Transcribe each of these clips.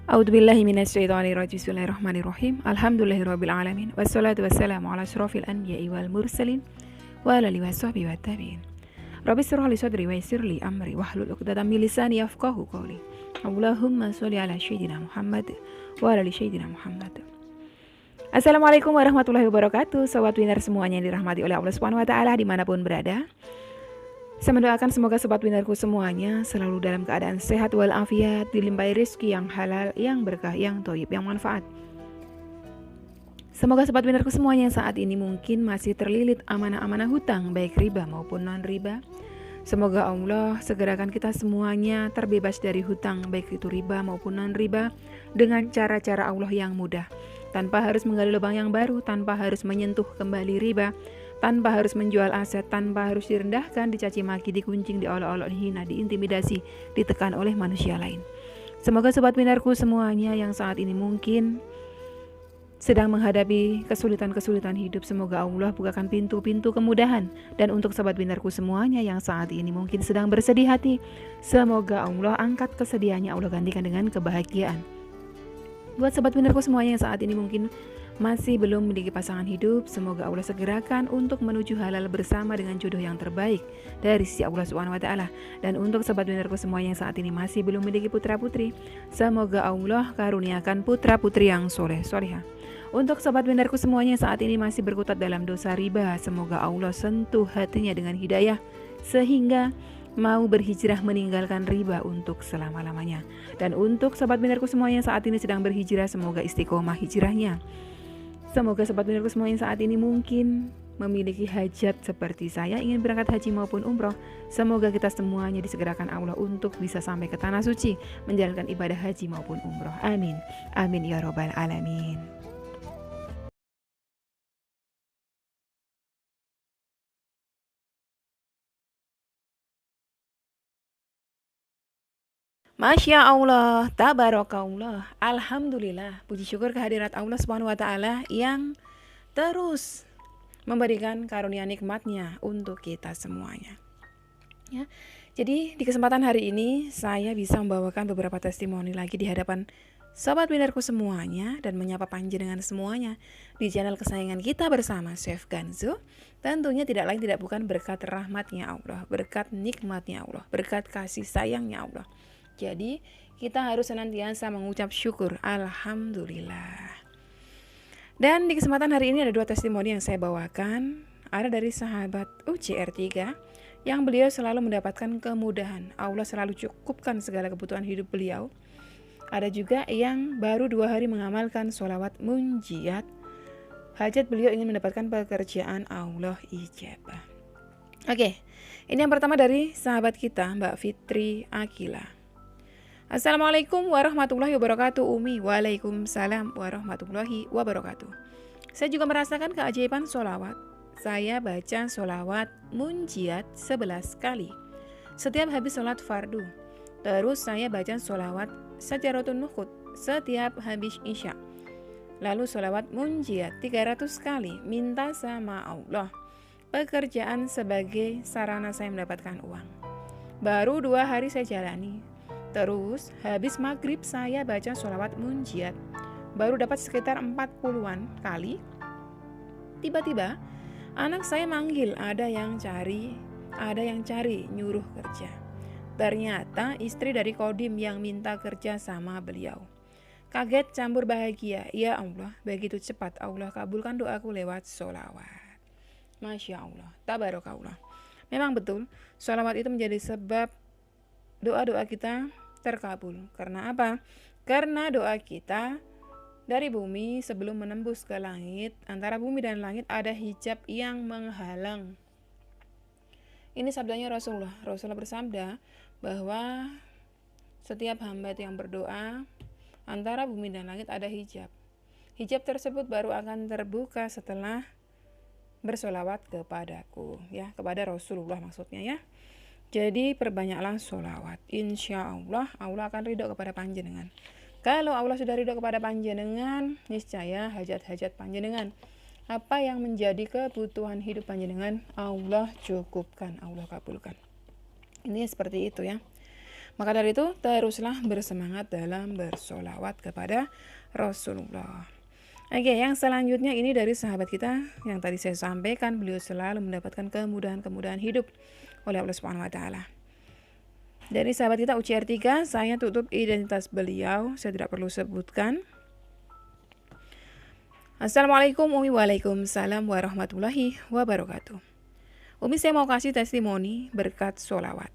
A'udzubillahi minasyaitonirrajim. Bismillahirrahmanirrahim. Alhamdulillahirabbil alamin. Wassalatu wassalamu ala asyrofil anbiya'i wal mursalin wa ala alihi washabbihi wattabi'in. Rabbi shrah li sadri wa yassir li amri wahlul 'uqdatam min lisani yafqahu qawli. Allahumma sholli ala sayyidina Muhammad wa ala ali sayyidina Muhammad. Assalamualaikum warahmatullahi wabarakatuh. Sobat Winner semuanya yang dirahmati oleh Allah Subhanahu wa taala dimanapun berada. Saya mendoakan semoga sobat winnerku semuanya selalu dalam keadaan sehat walafiat, dilimpahi rezeki yang halal, yang berkah, yang thayyib, yang manfaat. Semoga sobat winnerku semuanya saat ini mungkin masih terlilit amanah-amanah hutang, baik riba maupun non-riba. Semoga Allah segerakan kita semuanya terbebas dari hutang, baik itu riba maupun non-riba, dengan cara-cara Allah yang mudah, tanpa harus menggali lubang yang baru, tanpa harus menyentuh kembali riba, tanpa harus menjual aset, tanpa harus direndahkan, dicaci maki, dikuncing, diolok-olok, dihina, diintimidasi, ditekan oleh manusia lain. Semoga sobat winnerku semuanya yang saat ini mungkin sedang menghadapi kesulitan-kesulitan hidup, semoga Allah bukakan pintu-pintu kemudahan. Dan untuk sobat winnerku semuanya yang saat ini mungkin sedang bersedih hati, semoga Allah angkat kesedihannya, Allah gantikan dengan kebahagiaan. Buat sobat winnerku semuanya yang saat ini mungkin masih belum memiliki pasangan hidup, semoga Allah segerakan untuk menuju halal bersama dengan jodoh yang terbaik dari sisi Allah Subhanahu wa taala. Dan untuk sobat winnerku semua yang saat ini masih belum memiliki putra-putri, semoga Allah karuniakan putra-putri yang soleh-solehah. Untuk sobat winnerku semuanya yang saat ini masih berkutat dalam dosa riba, semoga Allah sentuh hatinya dengan hidayah sehingga mau berhijrah meninggalkan riba untuk selama-lamanya. Dan untuk sobat winnerku semuanya yang saat ini sedang berhijrah, semoga istiqomah hijrahnya. Semoga sobat winnerku semua yang saat ini mungkin memiliki hajat seperti saya, ingin berangkat haji maupun umroh, semoga kita semuanya disegerakan Allah untuk bisa sampai ke tanah suci menjalankan ibadah haji maupun umroh. Amin. Amin ya robbal alamin. Masya Allah, tabarakallah, alhamdulillah, puji syukur kehadirat Allah Subhanahu wa taala yang terus memberikan karunia nikmatnya untuk kita semuanya. Ya. Jadi di kesempatan hari ini saya bisa membawakan beberapa testimoni lagi di hadapan sobat winnerku semuanya dan menyapa panjenengan semuanya di channel kesayangan kita bersama Chef Ganzo. Tentunya tidak lain tidak bukan berkat rahmatnya Allah, berkat nikmatnya Allah, berkat kasih sayangnya Allah. Jadi kita harus senantiasa mengucap syukur, alhamdulillah. Dan di kesempatan hari ini ada dua testimoni yang saya bawakan. Ada dari sahabat UCR3 yang beliau selalu mendapatkan kemudahan, Allah selalu cukupkan segala kebutuhan hidup beliau. Ada juga yang baru 2 hari mengamalkan sholawat munjiat, hajat beliau ingin mendapatkan pekerjaan, Allah ijabah. Oke, ini yang pertama dari sahabat kita Mbak Fitri Akila. Assalamualaikum warahmatullahi wabarakatuh Umi. Waalaikumsalam warahmatullahi wabarakatuh. Saya juga merasakan keajaiban sholawat. Saya baca sholawat munjiat 11 kali setiap habis sholat fardu. Terus saya baca sholawat sajaratun nukhut setiap habis isya. Lalu sholawat munjiat 300 kali, minta sama Allah pekerjaan sebagai sarana saya mendapatkan uang. Baru 2 hari saya jalani. Terus habis maghrib saya baca sholawat munjiat, baru dapat sekitar 40-an kali. Tiba-tiba anak saya manggil, ada yang cari nyuruh kerja. Ternyata istri dari Kodim yang minta kerja sama beliau. Kaget campur bahagia, ya Allah begitu cepat Allah kabulkan doaku lewat sholawat. Masya Allah, tabarakallah. Memang betul, sholawat itu menjadi sebab doa-doa kita terkabul. Karena apa? Karena doa kita dari bumi sebelum menembus ke langit, antara bumi dan langit ada hijab yang menghalang. Ini sabdanya Rasulullah. Rasulullah bersabda bahwa setiap hamba yang berdoa, antara bumi dan langit ada hijab. Hijab tersebut baru akan terbuka setelah bersolawat kepadaku, ya, kepada Rasulullah maksudnya, ya. Jadi perbanyaklah sholawat, insya Allah Allah akan ridho kepada panjenengan. Kalau Allah sudah ridho kepada panjenengan, niscaya hajat-hajat panjenengan, apa yang menjadi kebutuhan hidup panjenengan, Allah cukupkan, Allah kabulkan. Ini seperti itu, ya. Maka dari itu teruslah bersemangat dalam bersolawat kepada Rasulullah. Oke, yang selanjutnya ini dari sahabat kita yang tadi saya sampaikan, beliau selalu mendapatkan kemudahan-kemudahan hidup oleh Allah Subhanahu wa taala. Dari sahabat kita UCR3, saya tutup identitas beliau, saya tidak perlu sebutkan. Assalamualaikum Umi. Waalaikumsalam warahmatullahi wabarakatuh. Umi, saya mau kasih testimoni berkat sholawat.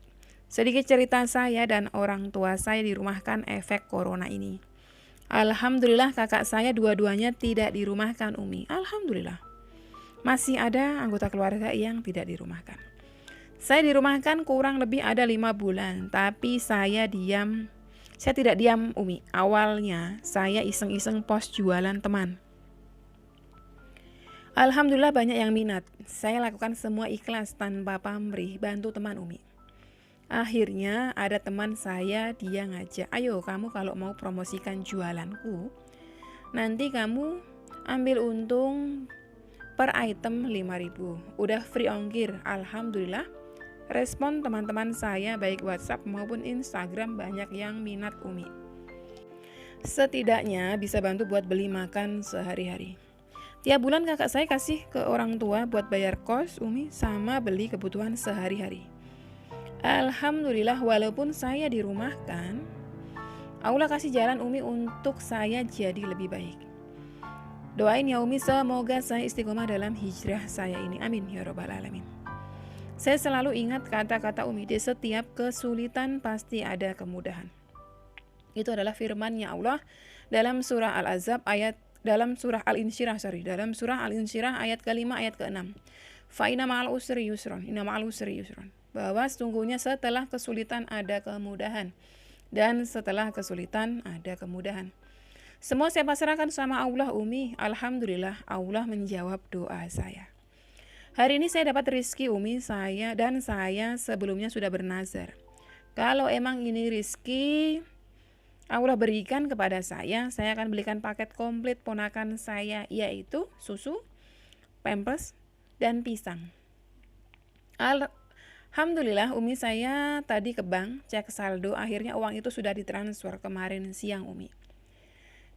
Sedikit cerita saya dan orang tua saya dirumahkan efek corona ini. Alhamdulillah kakak saya dua-duanya tidak dirumahkan Umi. Alhamdulillah. Masih ada anggota keluarga yang tidak dirumahkan. Saya dirumahkan kurang lebih ada 5 bulan. Tapi saya tidak diam Umi. Awalnya saya iseng-iseng post jualan teman. Alhamdulillah banyak yang minat. Saya lakukan semua ikhlas tanpa pamrih, bantu teman Umi. Akhirnya ada teman saya, dia ngajak, ayo kamu kalau mau promosikan jualanku, nanti kamu ambil untung per item 5.000. Udah free ongkir. Alhamdulillah. Respon teman-teman saya baik WhatsApp maupun Instagram banyak yang minat Umi. Setidaknya bisa bantu buat beli makan sehari-hari. Tiap bulan kakak saya kasih ke orang tua buat bayar kos Umi sama beli kebutuhan sehari-hari. Alhamdulillah walaupun saya dirumahkan, Allah kasih jalan Umi untuk saya jadi lebih baik. Doain ya Umi, semoga saya istiqomah dalam hijrah saya ini. Amin ya rabbal alamin. Saya selalu ingat kata-kata Umi, di setiap kesulitan pasti ada kemudahan. Itu adalah firman-Nya Allah dalam surah Al-Insyirah ayat ke-5 ayat ke-6. Fa inna ma'al usri yusron, bahwa sesungguhnya setelah kesulitan ada kemudahan, dan setelah kesulitan ada kemudahan. Semua saya pasrahkan sama Allah Umi. Alhamdulillah Allah menjawab doa saya. Hari ini saya dapat rezeki Umi, saya sebelumnya sudah bernazar. Kalau emang ini rezeki Allah berikan kepada saya akan belikan paket komplit ponakan saya, yaitu susu, pampers, dan pisang. Alhamdulillah Umi, saya tadi ke bank cek saldo, akhirnya uang itu sudah ditransfer kemarin siang Umi.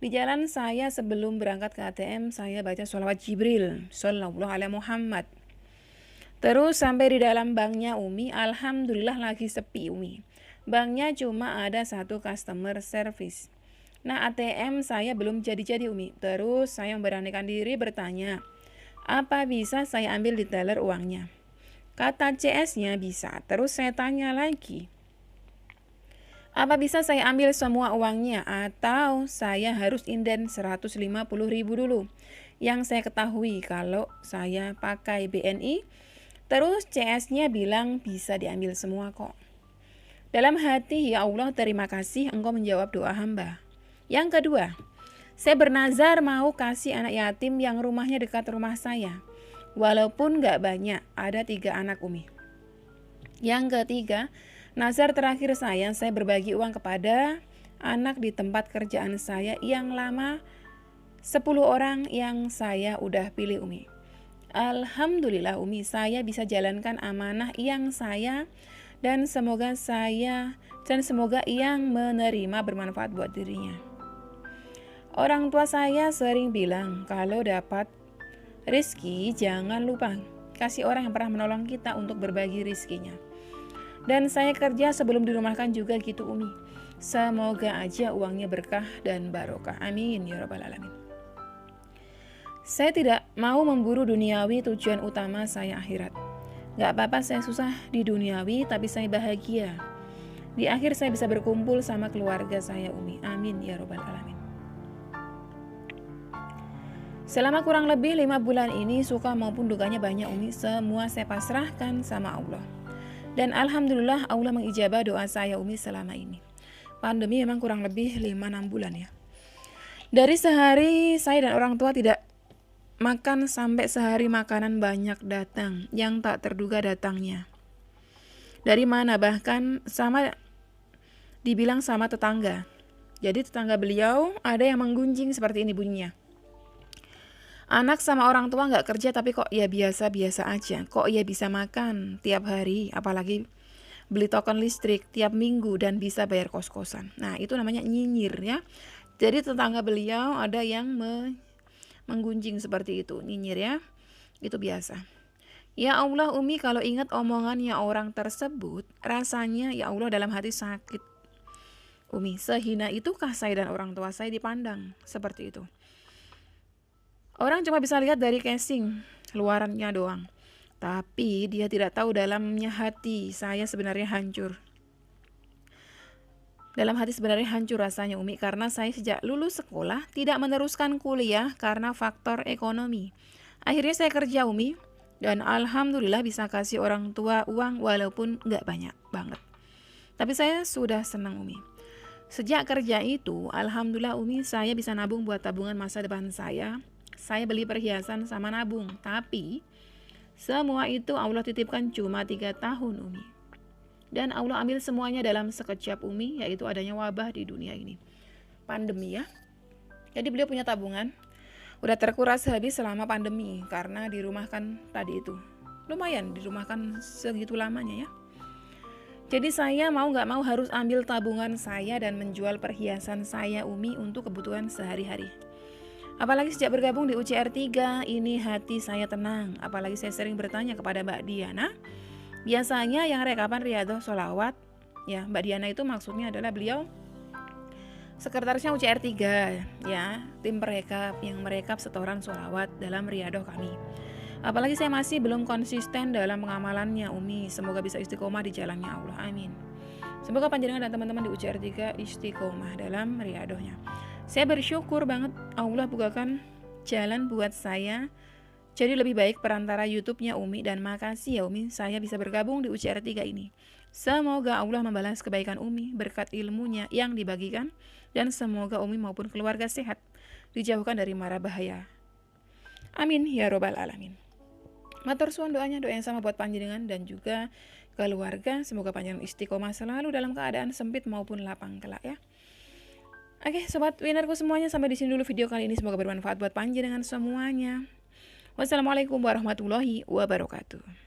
Di jalan saya sebelum berangkat ke ATM saya baca sholawat Jibril Sallallahu alaihi Muhammad. Terus sampai di dalam banknya Umi, alhamdulillah lagi sepi Umi. Banknya cuma ada 1 customer service. Nah ATM saya belum jadi-jadi Umi. Terus saya memberanikan diri bertanya, apa bisa saya ambil di teller uangnya? Kata CS-nya bisa. Terus saya tanya lagi, apa bisa saya ambil semua uangnya atau saya harus inden 150.000 dulu? Yang saya ketahui kalau saya pakai BNI, terus CS-nya bilang bisa diambil semua kok. Dalam hati, ya Allah terima kasih Engkau menjawab doa hamba. Yang kedua, saya bernazar mau kasih anak yatim yang rumahnya dekat rumah saya. Walaupun gak banyak, ada 3 anak Umi. Yang ketiga, nazar terakhir saya berbagi uang kepada anak di tempat kerjaan saya yang lama, 10 orang yang saya udah pilih Umi. Alhamdulillah Umi, saya bisa jalankan amanah yang saya dan semoga yang menerima bermanfaat buat dirinya. Orang tua saya sering bilang kalau dapat rezeki jangan lupa kasih orang yang pernah menolong kita untuk berbagi rezekinya. Dan saya kerja sebelum dirumahkan juga gitu Umi. Semoga aja uangnya berkah dan barokah. Amin ya rabbal alamin. Saya tidak mau memburu duniawi, tujuan utama saya akhirat. Gak apa-apa saya susah di duniawi, tapi saya bahagia. Di akhir saya bisa berkumpul sama keluarga saya Umi. Amin ya rabbal alamin. Selama kurang lebih 5 bulan ini suka maupun dukanya banyak Umi, semua saya pasrahkan sama Allah. Dan alhamdulillah Allah mengijabah doa saya Umi selama ini. Pandemi memang kurang lebih 5-6 bulan ya. Dari sehari saya dan orang tua tidak makan sampai sehari makanan banyak datang yang tak terduga datangnya. Dari mana? Bahkan dibilang sama tetangga. Jadi tetangga beliau ada yang menggunjing seperti ini bunyinya. Anak sama orang tua gak kerja tapi kok ya biasa-biasa aja. Kok ya bisa makan tiap hari, apalagi beli token listrik tiap minggu dan bisa bayar kos-kosan. Nah, itu namanya nyinyir ya. Jadi tetangga beliau ada yang menggunjing seperti itu, nyinyir ya. Itu biasa. Ya Allah Umi, kalau ingat omongannya orang tersebut, rasanya ya Allah dalam hati sakit. Umi, sehina itukah saya dan orang tua saya dipandang seperti itu? Orang cuma bisa lihat dari casing, luarannya doang. Tapi dia tidak tahu dalamnya hati saya sebenarnya hancur. Dalam hati sebenarnya hancur rasanya Umi, karena saya sejak lulus sekolah tidak meneruskan kuliah karena faktor ekonomi. Akhirnya saya kerja Umi, dan alhamdulillah bisa kasih orang tua uang walaupun nggak banyak banget. Tapi saya sudah senang Umi. Sejak kerja itu, alhamdulillah Umi, saya bisa nabung buat tabungan masa depan saya. Saya beli perhiasan sama nabung, tapi semua itu Allah titipkan cuma 3 tahun Umi. Dan Allah ambil semuanya dalam sekejap Umi, yaitu adanya wabah di dunia ini. Pandemi ya. Jadi beliau punya tabungan, udah terkuras habis selama pandemi karena dirumahkan tadi itu. Lumayan dirumahkan segitu lamanya ya. Jadi saya mau gak mau harus ambil tabungan saya dan menjual perhiasan saya Umi untuk kebutuhan sehari-hari. Apalagi sejak bergabung di UCR 3, ini hati saya tenang. Apalagi saya sering bertanya kepada Mbak Diana. Biasanya yang rekapan Riyadhah Sholawat, ya Mbak Diana itu maksudnya adalah beliau sekretarisnya UCR 3, ya, tim perekap yang merekap setoran sholawat dalam Riyadhah kami. Apalagi saya masih belum konsisten dalam pengamalannya Umi. Semoga bisa istiqomah di jalannya Allah, amin. Semoga panjenengan dan teman-teman di UCR 3 istiqomah dalam Riyadhahnya. Saya bersyukur banget Allah bukakan jalan buat saya jadi lebih baik perantara YouTube-nya Umi, dan makasih ya Umi saya bisa bergabung di UCR 3 ini. Semoga Allah membalas kebaikan Umi berkat ilmunya yang dibagikan, dan semoga Umi maupun keluarga sehat, dijauhkan dari mara bahaya. Amin ya robbal alamin. Matur suwun doanya, doa yang sama buat panjenengan dan juga keluarga. Semoga panjenengan istiqomah selalu dalam keadaan sempit maupun lapang kelak ya. Oke, sobat winnerku semuanya, sampai di sini dulu video kali ini. Semoga bermanfaat buat panjenengan semuanya. Wassalamualaikum warahmatullahi wabarakatuh.